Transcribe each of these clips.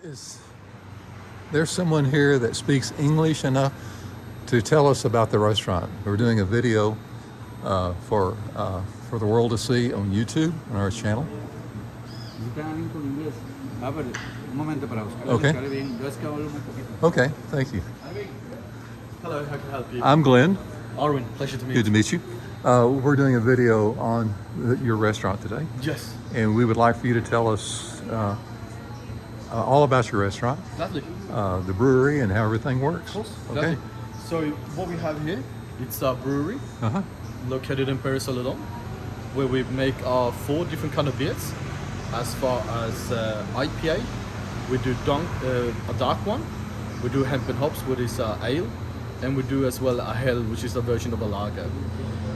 Is there someone here that speaks English enough to tell us about the restaurant? We're doing a video for the world to see on YouTube on our channel. Okay. Okay, thank you. Hello, how can I help you? I'm Glenn. Arwin, pleasure to meet Good to meet you. We're doing a video on your restaurant today. Yes. And we would like for you to tell us all about your restaurant. Lovely. The brewery and how everything works. Of course. Okay. Lovely. So what we have here, it's a brewery located in Paris, where we make 4 different kind of beers. As far as IPA, we do a dark one. We do hemp and hops, which is ale, and we do as well a hell, which is a version of a lager.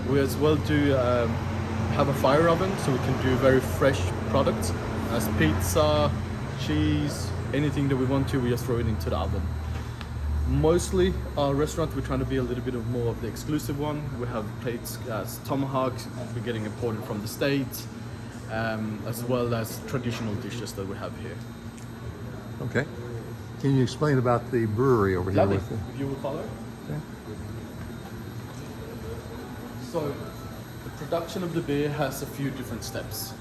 We as well do have a fire oven, so we can do very fresh products, as pizza, cheese, anything that we want to, we just throw it into the oven. Mostly our restaurant, we're trying to be a little bit of more of the exclusive one. We have plates as tomahawks, we're getting imported from the States, as well as traditional dishes that we have here. Okay. Can you explain about the brewery over here? Lovely. With you? If you will follow. Okay. So the production of the beer has a few different steps.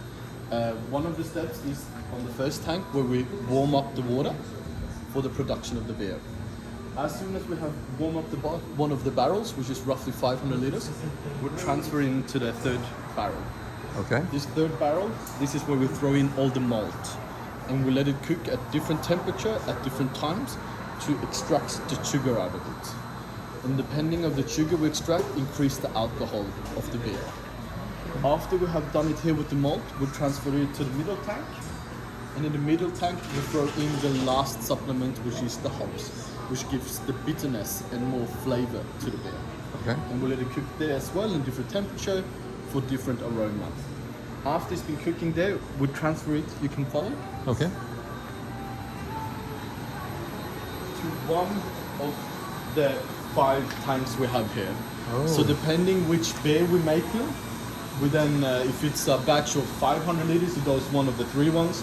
One of the steps is on the first tank, where we warm up the water for the production of the beer. As soon as we have warmed up one of the barrels, which is roughly 500 liters, we're transferring to the third barrel. Okay. This third barrel, this is where we throw in all the malt, and we let it cook at different temperature at different times to extract the sugar out of it. And depending on the sugar we extract, increase the alcohol of the beer. After we have done it here with the malt, we transfer it to the middle tank, and in the middle tank we throw in the last supplement, which is the hops, which gives the bitterness and more flavor to the beer. Okay. And we let it cook there as well in different temperature for different aroma. After it's been cooking there, we transfer it, you can follow, Okay. to one of the 5 tanks we have here. Oh. So depending which beer we're making, we then, if it's a batch of 500 liters, it goes one of the 3 ones.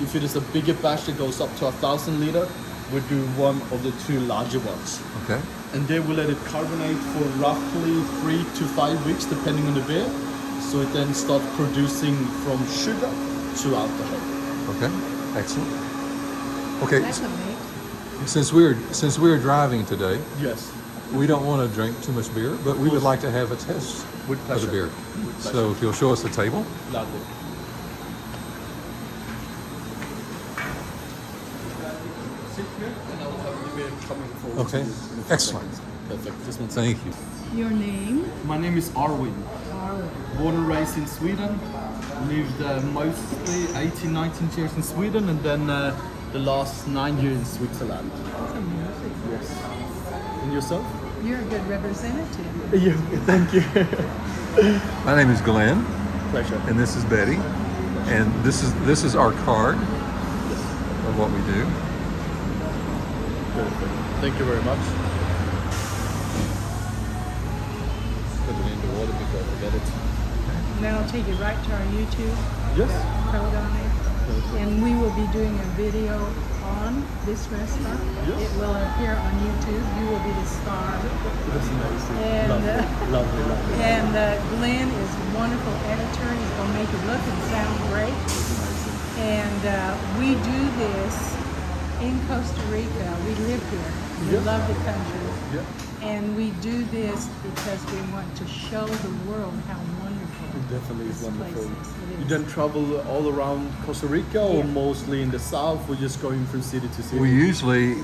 If it is a bigger batch that goes up to 1,000 liter, we do one of the 2 larger ones. Okay. And then we let it carbonate for roughly 3 to 5 weeks, depending on the beer. So it then starts producing from sugar to alcohol. Okay. Excellent. Okay. That's amazing. Since we're driving today, Yes. we don't want to drink too much beer, but we would like to have a test With of pleasure. the beer. With pleasure. So if you'll show us the table. Lovely. Sit here and I will have the beer coming forward Okay. to you in a few Excellent. seconds. Perfect. Just one second. Thank you. Your name? My name is Arwin. Born and raised in Sweden. Lived mostly 18, 19 years in Sweden, and then the last 9 years in Switzerland. That's amazing. Yes. And yourself? You're a good representative. Yeah, thank you. My name is Glenn, Pleasure. and this is Betty, and this is our card of what we do. Perfect. Thank you very much. Put it in the water before I forget it. And then I'll take you right to our YouTube, Yes. code on it. Perfect. And we will be doing a video on this restaurant. Yes. It will appear on YouTube. You will be the star. That's amazing. And, lovely, lovely. And Glenn is a wonderful editor. He's going to make it look and sound great. And we do this in Costa Rica. We live here. We Yeah. love the country. Yeah. And we do this because we want to show the world how wonderful It definitely is this wonderful. place is. It You is. then travel all around Costa Rica, or Yeah. mostly in the south, or just going from city to city? We usually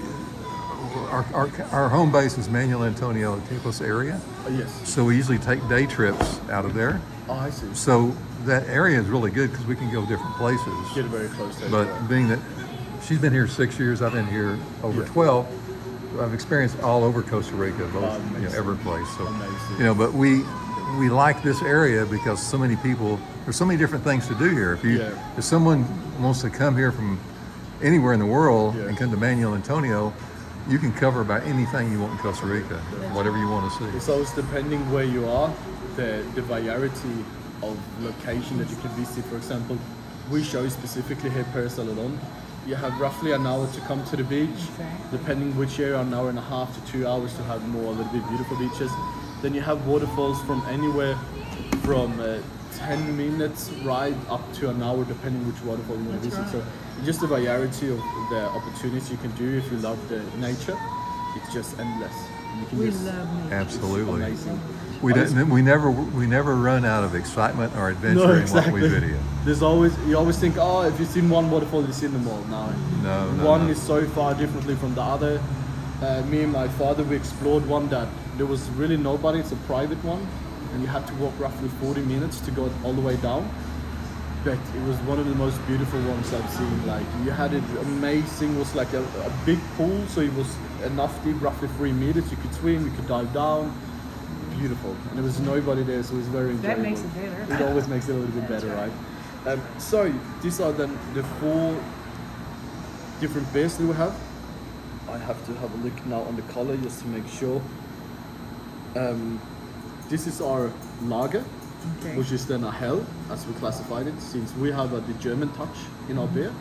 our home base is Manual Antonio, Quepos area, Yes. so we usually take day trips out of there. Oh, I see. So that area is really good because we can go different places. Get very close to But everywhere. being that she's been here 6 years, I've been here over Yeah. 12. I've experienced all over Costa Rica, both Amazing. every place. So Amazing. but we like this area because so many people. There's so many different things to do here. If someone wants to come here from anywhere in the world Yeah. and come to Manuel Antonio, you can cover about anything you want in Costa Rica, whatever you want to see. It's always depending where you are, the variety of location that you can visit. For example, we show specifically here Paris Alone. you have roughly an hour to come to the beach. Exactly. Depending which area, an hour and a half to 2 hours to have more, a little bit beautiful beaches. Then you have waterfalls from anywhere from 10 minutes ride up to an hour, depending which waterfall you want to That's visit. right. So just the variety of the opportunities you can do if you love the nature, it's just endless. You can We just, love nature. Absolutely. amazing. We never run out of excitement or adventure No, in exactly. what we video. There's always, you always think, oh, if you've seen one waterfall, you've seen them all. No, One no. is so far differently from the other. Me and my father, we explored one that there was really nobody. It's a private one, and you had to walk roughly 40 minutes to go all the way down. But it was one of the most beautiful ones I've seen. Like, you had it amazing. It was like a big pool, so it was enough deep, roughly 3 meters. You could swim, you could dive down. Beautiful, and there was nobody there, so it was very enjoyable. That makes it better. It always makes it a little bit That's better, right. right? So these are then the 4 different beers that we have. I have to have a look now on the color just to make sure. This is our lager, Okay. which is then a hell, as we classified it, since we have the German touch in our beer,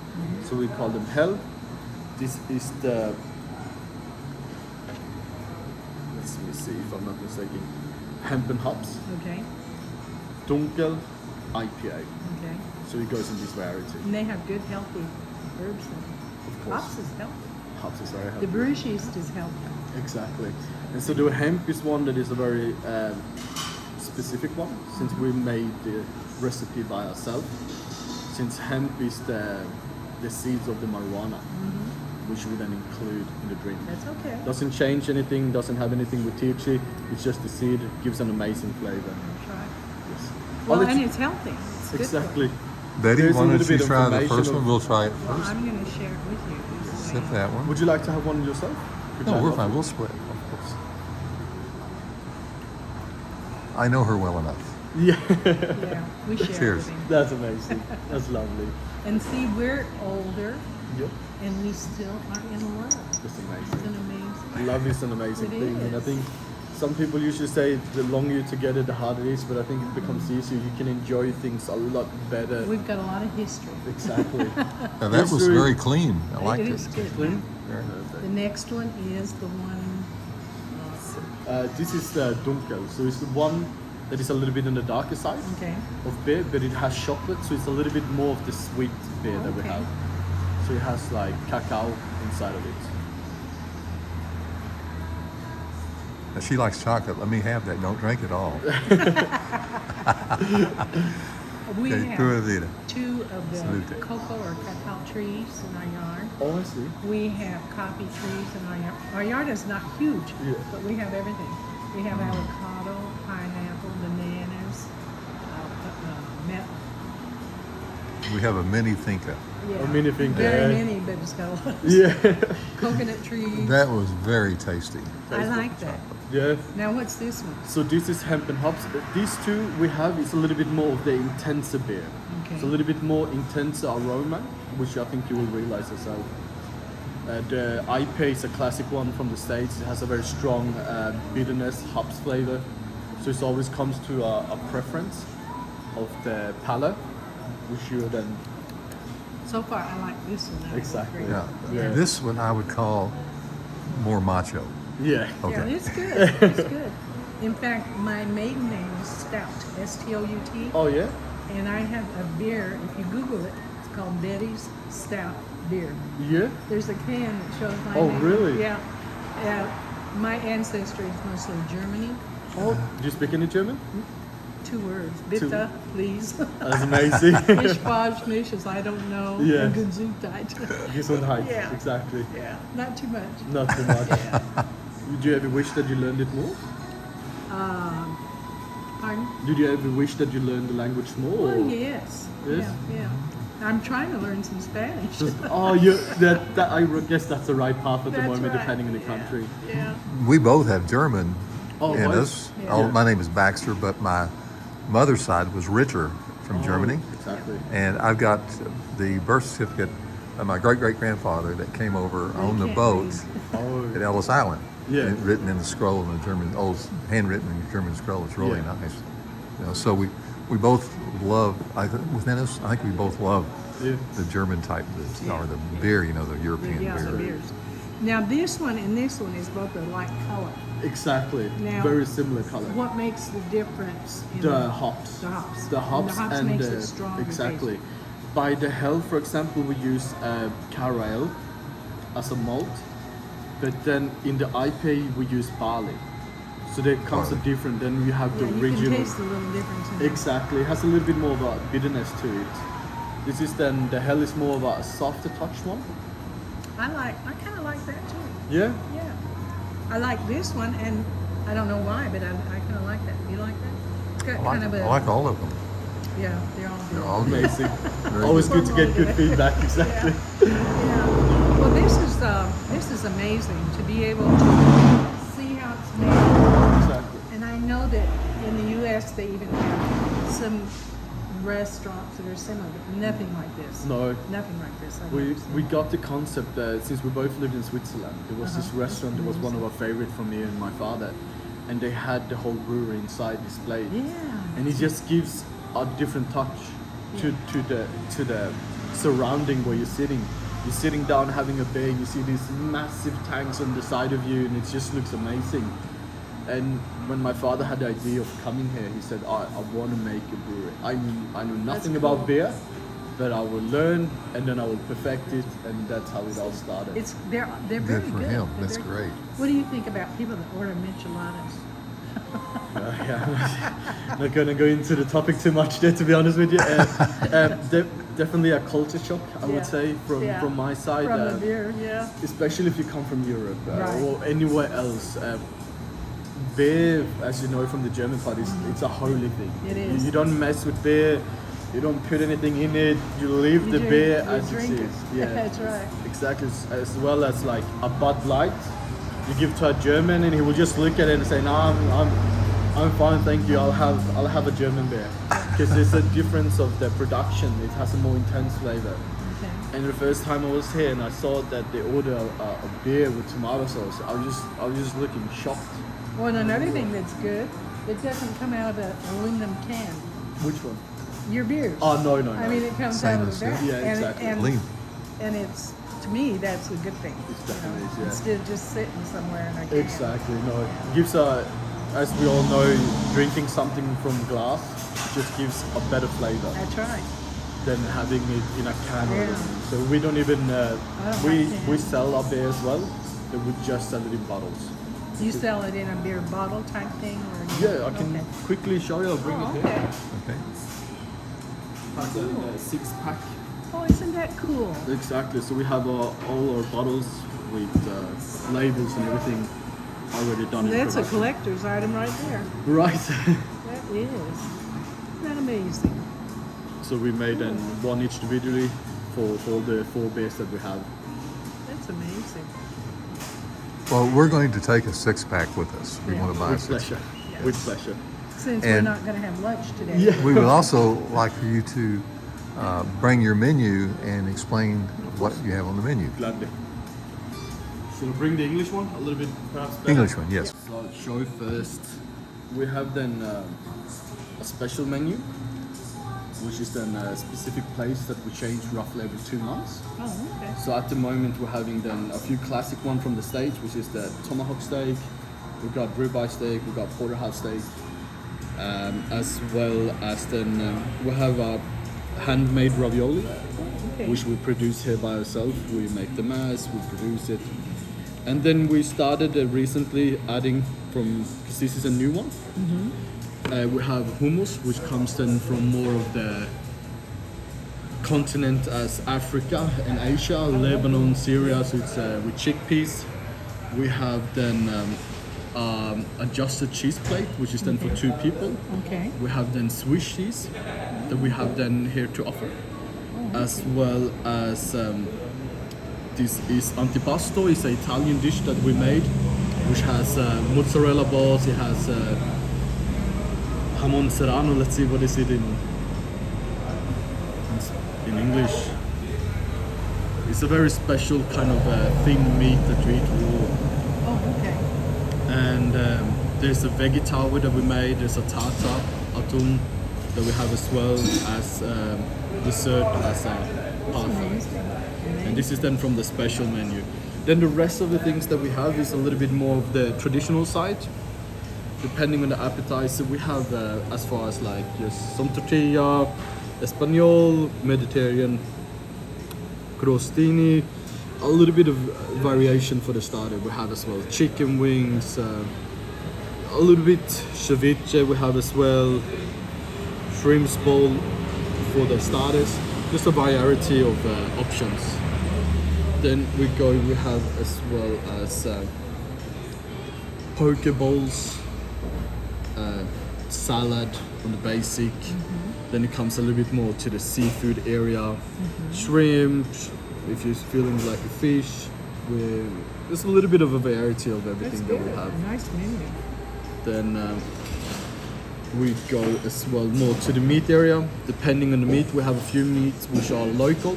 so we call them hell. This is the, let me see if I'm not mistaken, hemp and hops, Okay. dunkel IPA. Okay. So it goes in this variety. And they have good, healthy herbs in them. Of course. Hops is healthy. Hops is very The healthy. brewer's yeast is healthy. Exactly. And so the hemp is one that is a very specific one, since we made the recipe by ourselves. Since hemp is the seeds of the marijuana, which we then include in the drink. That's okay. Doesn't change anything, doesn't have anything with THC, it's just the seed, it gives an amazing flavor. That's right. Yes. Well, I'll let and you- it's healthy. It's good Exactly. Betty, There's a why don't little you bit of try the information first of- one? We'll try it For you. Well, first. I'm going to share it with you. Sip that one. Would you like to have one yourself? Could No, you we're have fine. one? We'll split. Of course. I know her well enough. Yeah, Yeah, we share it Cheers. with him. that's amazing. That's lovely. And see, we're older Yep, and we still are in love. that's It's amazing. an amazing. Love is an amazing It thing, and I is. think some people usually say the longer you're together, the harder it is. But I think it becomes easier. You can enjoy things a lot better. We've got a lot of history. Exactly. Now, that was History- very clean. I liked It it. is good. Clean? Very- The next one is the one. This is the dunkel, so it's the one that is a little bit on the darker side Okay. of beer, but it has chocolate, so it's a little bit more of the sweet beer that we Okay. have. So it has like cacao inside of it. Now, she likes chocolate. Let me have that. Don't drink it all. We Okay, have Pura 2 of the Salute. cocoa or cacao trees in our yard. Oh, I see. We have coffee trees in our yard. Our yard is not huge, Yeah. but we have everything. We have avocado, pineapple, bananas, We have a mini finca. yeah, A mini finca, Very yeah. many, but it's got a lot of Yeah. coconut trees. That was very tasty. I like that. Yeah. Now what's this one? So this is hemp and hops. These two we have is a little bit more of the intenser beer. Okay. It's a little bit more intense aroma, which I think you will realize yourself. The IPA is a classic one from the States. It has a very strong bitterness, hops flavor. So it always comes to a preference of the palate, which you then So far, I like this one. I Exactly. agree. Yeah. Yeah. This one I would call more macho. yeah. Okay. Yeah, it's good. It's good. In fact, my maiden name is Stout, S-T-O-U-T. Oh yeah. And I have a beer, if you Google it, it's called Betty's Stout Beer. Yeah. There's a can that shows my Oh, name. really? Yeah. My ancestry is mostly Germany. Oh, do you speak any German? 2 words. Bitte, please. That's amazing. Ich weiß nicht, as I don't know. Yeah. And Gesundheit. Gesundheit. Yeah. Exactly. Yeah, not too much. Not too much. Yeah. Did you ever wish that you learned it more? Pardon? Did you ever wish that you learned the language more? Oh, yes. Yes? Yeah, yeah. I'm trying to learn some Spanish. Oh, I guess that's the right path at the That's moment, right. depending on the Yeah, country. Yeah. We both have German Oh, in what? us. Yeah. Oh, my name is Baxter, but my mother's side was Richer from Germany. Exactly. And I've got the birth certificate of my great-great-grandfather that came over on the can't boat Oh, at Ellis Island. Yeah. And written in the scroll in the German, old handwritten in the German scroll. It's really Yeah. nice. You know, so we both love. Within us, I think we both love Yeah. the German type, or the beer. You know, the European Yeah, the beer. beers. Now this one and this one is both a light color. Exactly. Now, Very similar color. What makes the difference? In The hops. The hops. The hops and the hops and makes it strong. and exactly. tasty. By the hell, for example, we use caramel as a malt, but then in the IPA we use barley. So there comes a Barley. different. Then we have Yeah, the you original. can taste a little difference in it. Exactly. It has a little bit more of a bitterness to it. This is then the hell is more of a softer touch one. I kind of like that too. Yeah. Yeah. I like this one, and I don't know why, but I kind of like that. You like that? It's got kind of a. I like all of them. Yeah, they're all good. They're all good. Amazing. Very Always good. good to get good feedback. Exactly. Yeah. Well, this is amazing to be able to see how it's made. Exactly. And I know that in the U.S. they even have some restaurants that are similar, but nothing like this. No. Nothing like this. I've We never seen. we got the concept since we both lived in Switzerland. There was this Uh-huh. restaurant that was one of our favorite from me and my father, and they had the whole brewery inside displayed. Yeah. And it just gives a different touch to the surrounding where you're sitting. You're sitting down having a beer, you see these massive tanks on the side of you, and it just looks amazing. And when my father had the idea of coming here, he said, I want to make a brewery. I know nothing cool. about beer, but I will learn and then I will perfect it, and that's how it all started. They're Good very for good. him. They're That's very great. What do you think about people that order micheladas? Yeah, not going to go into the topic too much there, to be honest with you. Definitely a culture shock, I Yeah. would say, from my side. From the beer, yeah. Especially if you come from Europe Right. or anywhere else. Beer, as you know from the German part, it's a holy thing. It is. You don't mess with beer. You don't put anything in it. You leave You the drink- beer you as it drink is. Yeah, That's right. exactly. As well as like a Bud Light, you give to a German and he will just look at it and say, "No, I'm fine, thank you. I'll have a German beer," because there's a difference of the production. It has a more intense flavor. Okay. And the first time I was here and I saw that they order a beer with tomato sauce, I was just looking shocked. Well, and another thing that's good, it doesn't come out of an aluminum can. Which one? Your beers. Oh no. I mean, it comes out of Stainless that. steel. Yeah, exactly. Lean. And it's, to me, that's a good thing. It's definitely is, yeah. Instead of just sitting somewhere in a can. Exactly. No, it gives as we all know, drinking something from glass just gives a better flavor That's right. than having it in a can. or Yeah. anything. So we don't even don't we like cans. we sell our beer as well, but we just sell it in bottles. You sell it in a beer bottle type thing? Or you, Yeah, I can Okay. quickly show you. I'll bring Oh, it okay. here. Okay. Has a 6-pack. Oh, isn't that cool? Exactly. So we have all our bottles with labels and everything already done. in That's a production. collector's item right there. Right. That is. Isn't that amazing? So we made one each individually for all the 4 beers that we have. That's amazing. Well, we're going to take a 6-pack with us. We Yeah. want to buy a With 6-pack. pleasure. Yes. With pleasure. Since And- we're not going to have lunch today. Yeah. We would also like for you to bring your menu and explain what you have on the menu. Gladly. Shall I bring the English one a little bit perhaps better? English one, yes. So I'll show first. We have then a special menu, which is then a specific place that we change roughly every 2 months. Oh, okay. So at the moment we're having then a few classic one from the States, which is the tomahawk steak. We've got ribeye steak, we've got porterhouse steak, as well as then we have a handmade ravioli, Okay. which we produce here by ourselves. We make the mass, we produce it. And then we started recently adding because this is a new one. We have hummus, which comes then from more of the continent as Africa and Asia, Lebanon, Syria, so it's with chickpeas. We have then adjusted cheese plate, which is then for 2 people. Okay. We have then Swiss cheese that we have then here to offer, as well as this is antipasto. It's an Italian dish that we made, which has mozzarella balls. It has jamon serrano. Let's see what is it in English. It's a very special kind of thin meat that you eat raw. Oh, okay. And there's a veggie tower that we made. There's a tartar, atun, that we have as well as dessert as a parfait. And this is then from the special menu. Then the rest of the things that we have is a little bit more of the traditional side. Depending on the appetizer, we have as far as like just some tortilla, Espanol, Mediterranean, crostini, a little bit of variation for the starter. We have as well chicken wings, a little bit ceviche we have as well, shrimps bowl for the starters, just a variety of options. Then we have as well as poke bowls, salad on the basic. Then it comes a little bit more to the seafood area, shrimp, if you're feeling like a fish. There's a little bit of a variety of everything that we have. Nice menu. Then we go as well more to the meat area. Depending on the meat, we have a few meats which are local.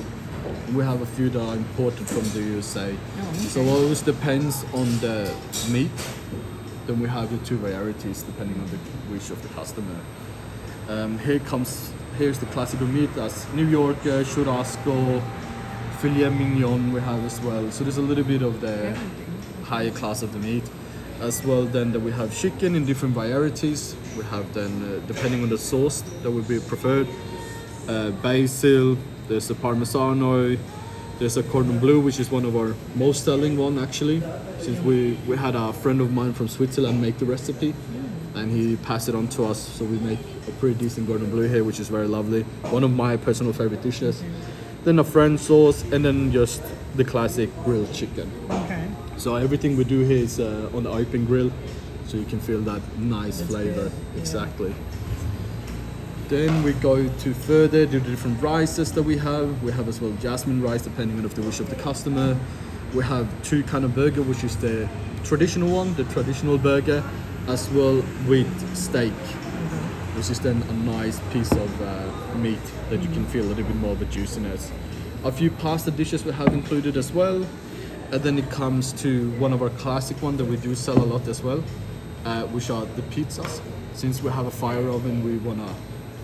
We have a few that are imported from the USA. So it always depends on the meat. Then we have the two varieties depending on the wish of the customer. Here's the classical meat. That's New Yorker, churrasco, filet mignon we have as well. So there's a little bit of the higher class of the meat. As well then that we have chicken in different varieties. We have then, depending on the sauce that would be preferred, basil, there's a parmesano, there's a cordon bleu, which is one of our most selling one actually. Since we had a friend of mine from Switzerland make the recipe and he passed it on to us. So we make a pretty decent cordon bleu here, which is very lovely. One of my personal favorite dishes. Then a French sauce and then just the classic grilled chicken. Okay. So everything we do here is on the open grill, so you can feel that nice flavor. good, yeah. Exactly. Then we go to further the different rices that we have. We have as well jasmine rice, depending on the wish of the customer. We have two kind of burger, which is the traditional one, the traditional burger, as well with steak, which is then a nice piece of meat that you can feel a little bit more of a juiciness. A few pasta dishes we have included as well. And then it comes to one of our classic ones that we do sell a lot as well, which are the pizzas. Since we have a fire oven, we want to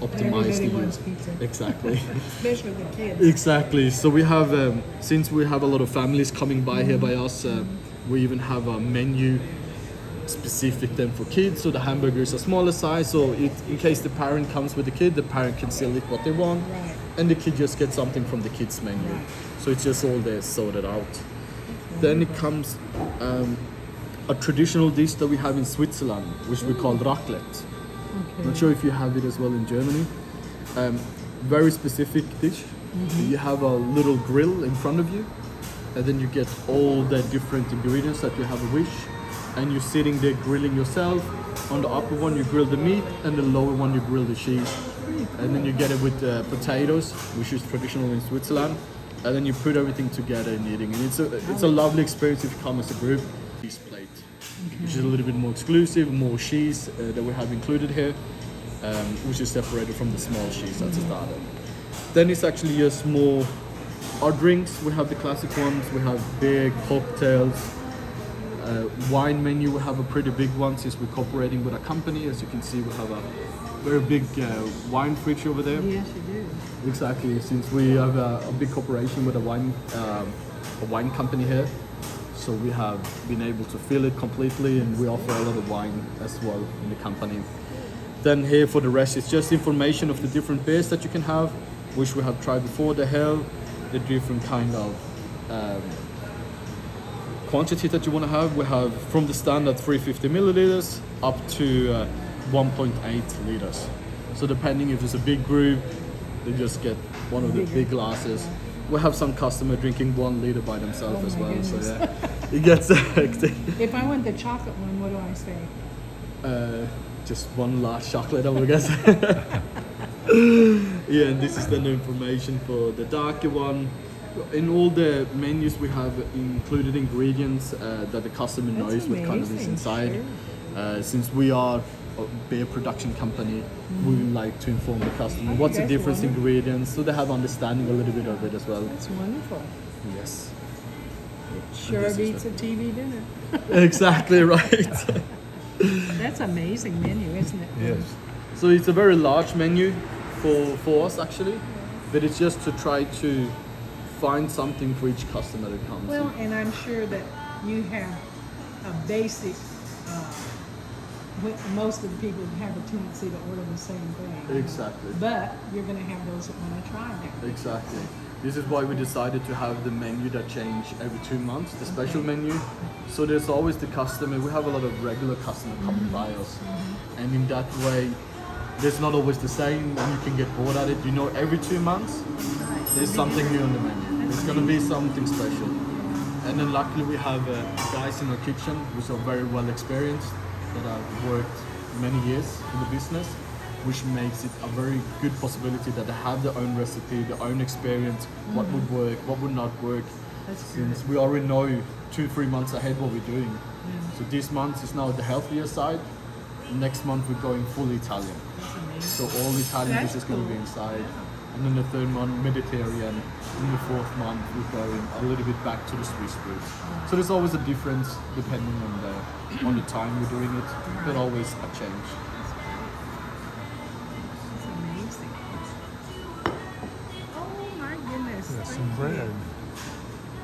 optimize Everybody the wants use. pizza. Exactly. Especially the kids. Exactly. So we have, since we have a lot of families coming by here by us, we even have a menu specific then for kids. So the hamburger is a smaller size. So in case the parent comes with the kid, the parent can still eat what they want, Right. and the kid just gets something from the kids menu. So it's just all there sorted out. Then it comes a traditional dish that we have in Switzerland, which we call raclette. I'm not sure if you have it as well in Germany. Very specific dish. You have a little grill in front of you, and then you get all the different ingredients that you have a wish, and you're sitting there grilling yourself. On the upper one you grill the meat, and the lower one you grill the cheese. And then you get it with potatoes, which is traditional in Switzerland. And then you put everything together and eating. And it's a lovely experience if you come as a group. Cheese plate, which is a little bit more exclusive, more cheese that we have included here, which is separated from the small cheese that's a starter. Then it's actually just more our drinks. We have the classic ones. We have beer, cocktails, wine menu. We have a pretty big one since we're cooperating with a company. As you can see, we have a very big wine fridge over there. Yes, you do. Exactly, since we have a big cooperation with a wine company here, so we have been able to fill it completely, and we offer a lot of wine as well in the company. Then here for the rest, it's just information of the different beers that you can have, which we have tried before, the different kind of quantity that you want to have. We have from the standard 350 milliliters up to 1.8 liters. So depending if it's a big group, they just get one of the big glasses. We have some customer drinking 1 liter by themselves as well. goodness. So yeah, it gets hectic. If I want the chocolate one, what do I say? Just one last chocolate, I would guess. Yeah, and this is the information for the darker one. In all the menus, we have included ingredients that the customer knows what kind of is amazing, inside. sure. Since we are a beer production company, we would like to inform the customer what's the that's different wonderful. ingredients, so they have understanding a little bit of it as well. It's wonderful. Yes. Sure this is beats a TV dinner. Exactly right. That's amazing menu, isn't it? Yes. So it's a very large menu for us actually, but it's just to try to find something for each customer that comes. Well, and I'm sure that you have a basic, most of the people have a tendency to order the same thing. Exactly. But you're going to have those that want to try that. Exactly. This is why we decided to have the menu that change every 2 months, the special menu. So there's always the customer. We have a lot of regular customer coming by us, and in that way, there's not always the same, and you can get bored at it. You know, every 2 months, there's something new on the menu. It's gonna be something special. And then luckily we have guys in our kitchen which are very well experienced, that have worked many years in the business, which makes it a very good possibility that they have their own recipe, their own experience, what would work, what would not work. That's Since we already know 2-3 months ahead what we're doing. So this month is now the healthier side. Next month we're going full Italian. That's amazing. So all Italian That's dishes going to be cool. inside. And then the third month Mediterranean. In the fourth month we're going a little bit back to the Swiss roots. So there's always a difference depending on the time we're doing it. But always a change. That's amazing. Oh my goodness. There's Thank some you. bread.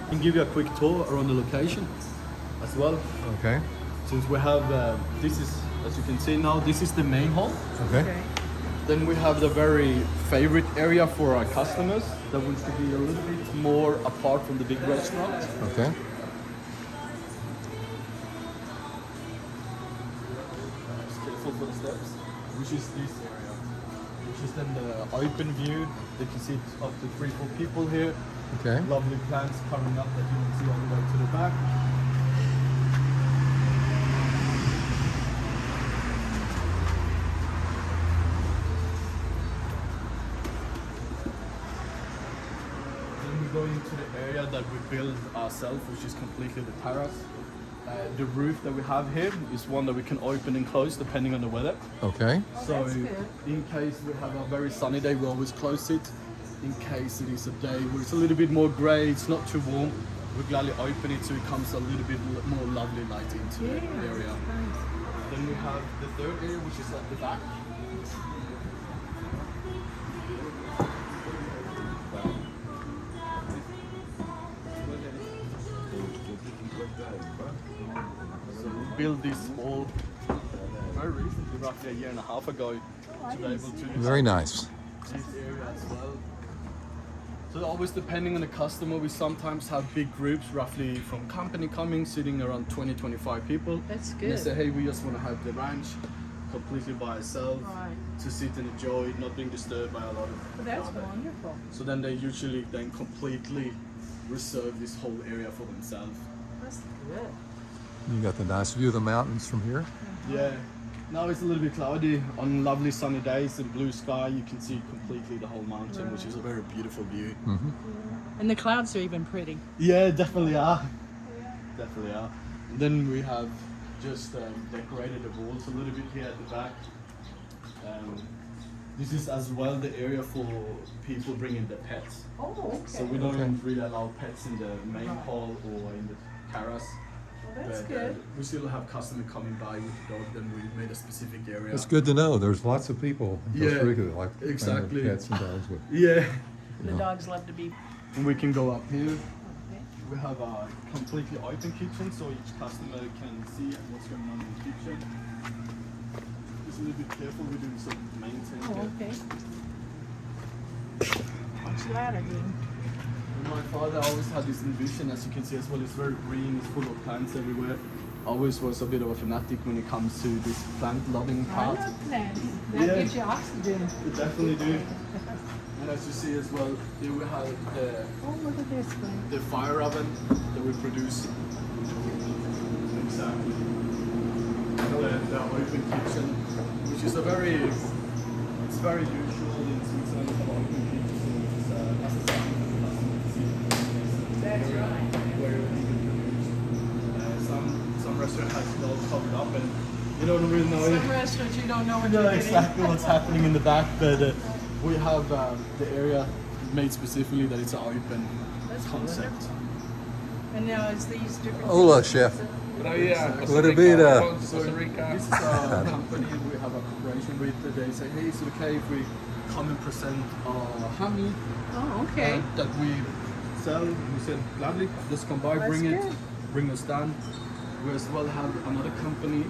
I can give you a quick tour around the location as well. Okay. Since we have, this is, as you can see now, this is the main hall. Okay. Okay. Then we have the very favorite area for our customers that wants to be a little bit more apart from the big restaurant. Okay. Just careful for the steps. Which is this area. Which is then the open view. They can see up to 3-4 people here. Okay. Lovely plants coming up that you can see all the way to the back. Then we go into the area that we built ourselves, which is completely the terrace. The roof that we have here is one that we can open and close depending on the weather. Okay. So that's good. in case we have a very sunny day, we always close it. In case it is a day where it's a little bit more grey, it's not too warm, we gladly open it so it comes a little bit more lovely light into the area. Nice. Then we have the third area, which is at the back. So we built this all very recently, roughly a year and a half ago, to be able to Very nice. this area as well. So always depending on the customer, we sometimes have big groups, roughly from company coming, sitting around 20-25 people. That's And good. they say, hey, we just want to have the ranch completely by ourselves, Right. to sit and enjoy it, not being disturbed by a lot of Well, that's other. wonderful. So then they usually then completely reserve this whole area for themselves. That's good. You got the nice view of the mountains from here. Yeah. Now it's a little bit cloudy. On lovely sunny days and blue sky, you can see completely the whole mountain, which is a very beautiful view. And the clouds are even pretty. Yeah, definitely are. Definitely are. And then we have just decorated the walls a little bit here at the back. This is as well the area for people bringing their pets. Oh, okay. So we don't Okay. really allow pets in the main hall or in the terrace. Well, that's But good. we still have customers coming by with the dog, then we made a specific area. It's good to know. There's lots of people in Costa Yeah, Rica that like to bring their exactly. pets and dogs with. Yeah. The dogs love to be. And we can go up here. Okay. We have a completely open kitchen, so each customer can see what's going on in the kitchen. Just a little bit careful, we're doing some maintenance Oh, here. okay. Much ladder, Dean. And my father always had this vision, as you can see as well, it's very green, it's full of plants everywhere. Always was a bit of a fanatic when it comes to this plant-loving I part. love plants. That Yeah. gives you oxygen. We definitely do. And as you see as well, here we have Oh, look at this one. the fire oven that we produce. Exactly. The open kitchen, which is a very, it's very usual in Switzerland to have open kitchens. As a sign for the customer to see That's right. where we can produce. Some restaurant has it all covered up and you don't really know Some restaurants you don't know what you're know getting. exactly what's happening in the back, but we have the area made specifically that it's an open That's concept. wonderful. And now is these different? Hola, chef. Buena vida. Costa Rica. This is a company we have a cooperation with. They say, hey, is it okay if we come and present ham meat Oh, okay. that we sell? We said, gladly, just come by, That's bring it, good. bring a stand. We as well have another company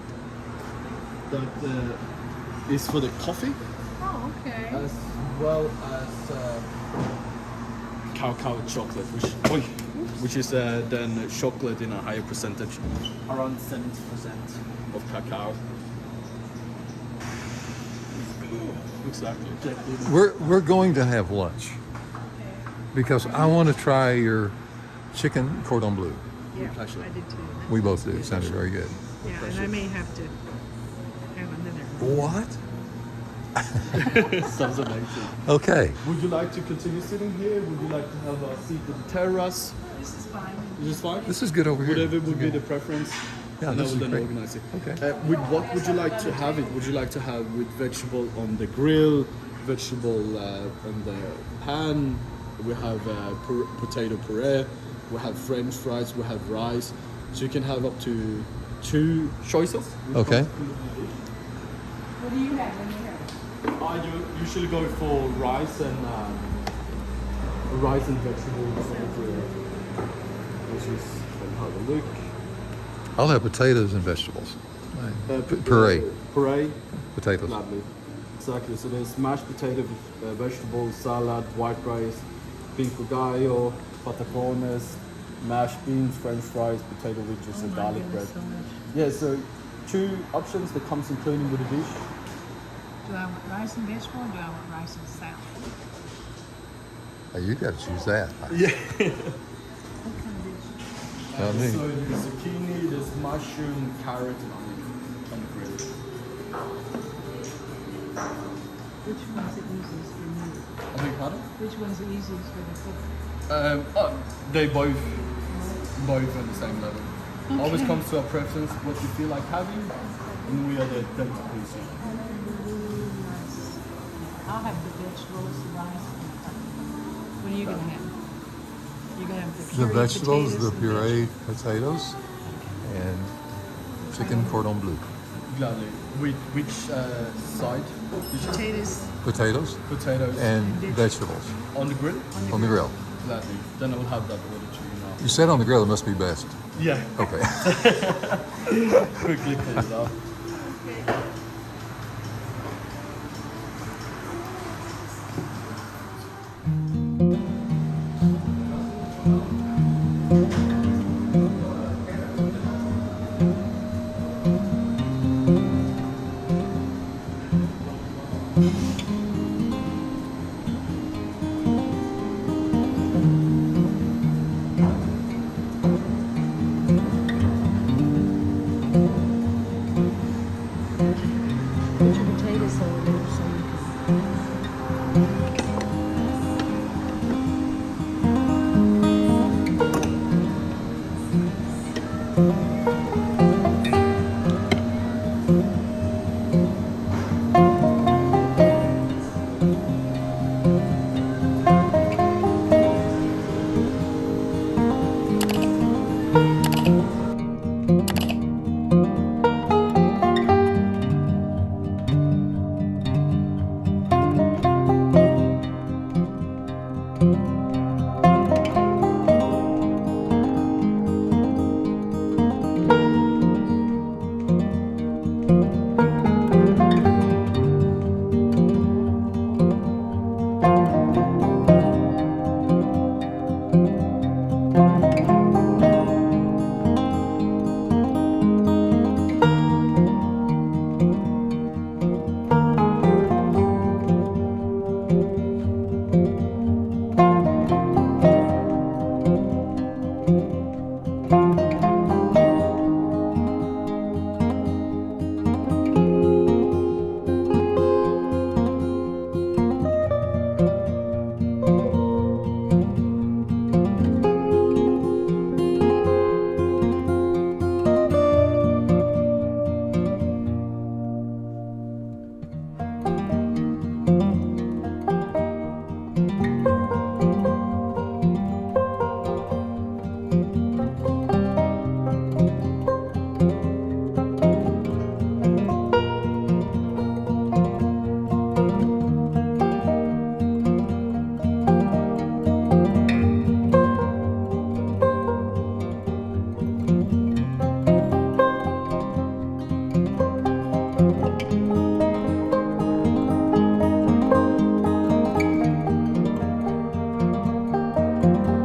that is for the coffee, Oh, okay. as well as cacao chocolate, which is then chocolate in a higher percentage, around 70% of cacao. Exactly. We're going to have lunch because I want to try your chicken cordon bleu. Yeah, pleasure. I did too. We both did. It sounded very good. Yeah, and I may have to have another. What? Sounds amazing. Okay. Would you like to continue sitting here? Would you like to have a seat at the terrace? This is fine. Is this fine? This is good over here. Whatever would be the preference. Yeah, and I this will is then great. organize it. Okay. With what would you like to have it? Would you like to have with vegetable on the grill, vegetable on the pan? We have potato puree. We have French fries. We have rice. So you can have up to 2 choices. Okay. What do you have in here? I usually go for rice and vegetables, which is then have a look. I'll have potatoes and vegetables. Puree. Puree. Potatoes. Lovely. Exactly. So there's mashed potato, vegetables, salad, white rice, pico gallo, patacones, mashed beans, French fries, potato wedges, and garlic bread. So much. Yeah. So 2 options that comes including with the dish. Do I want rice and vegetable or do I want rice and salad? Oh, you got to choose that. Yeah. What kind of dish? Not me. So there's zucchini, there's mushroom, carrot, and onion on the grill. Which one's the easiest for me? I beg your pardon? Which one's the easiest for the cook? They both at the same level. Always Okay. comes to our preference, what you feel like having, and we are there to please you. Nice. I'll have the vegetables, the rice, and the what are you gonna have? You're gonna have the The pureed vegetables, potatoes the and pureed potatoes, and chicken cordon bleu. Gladly. With which side? Dishes? potatoes Potatoes Potatoes and vegetables on the grill? on the grill. Gladly. Then I will have that order to you now. You said on the grill, it must be best. Yeah. Okay. Quickly clean it up. Put your potatoes over there so you can. you.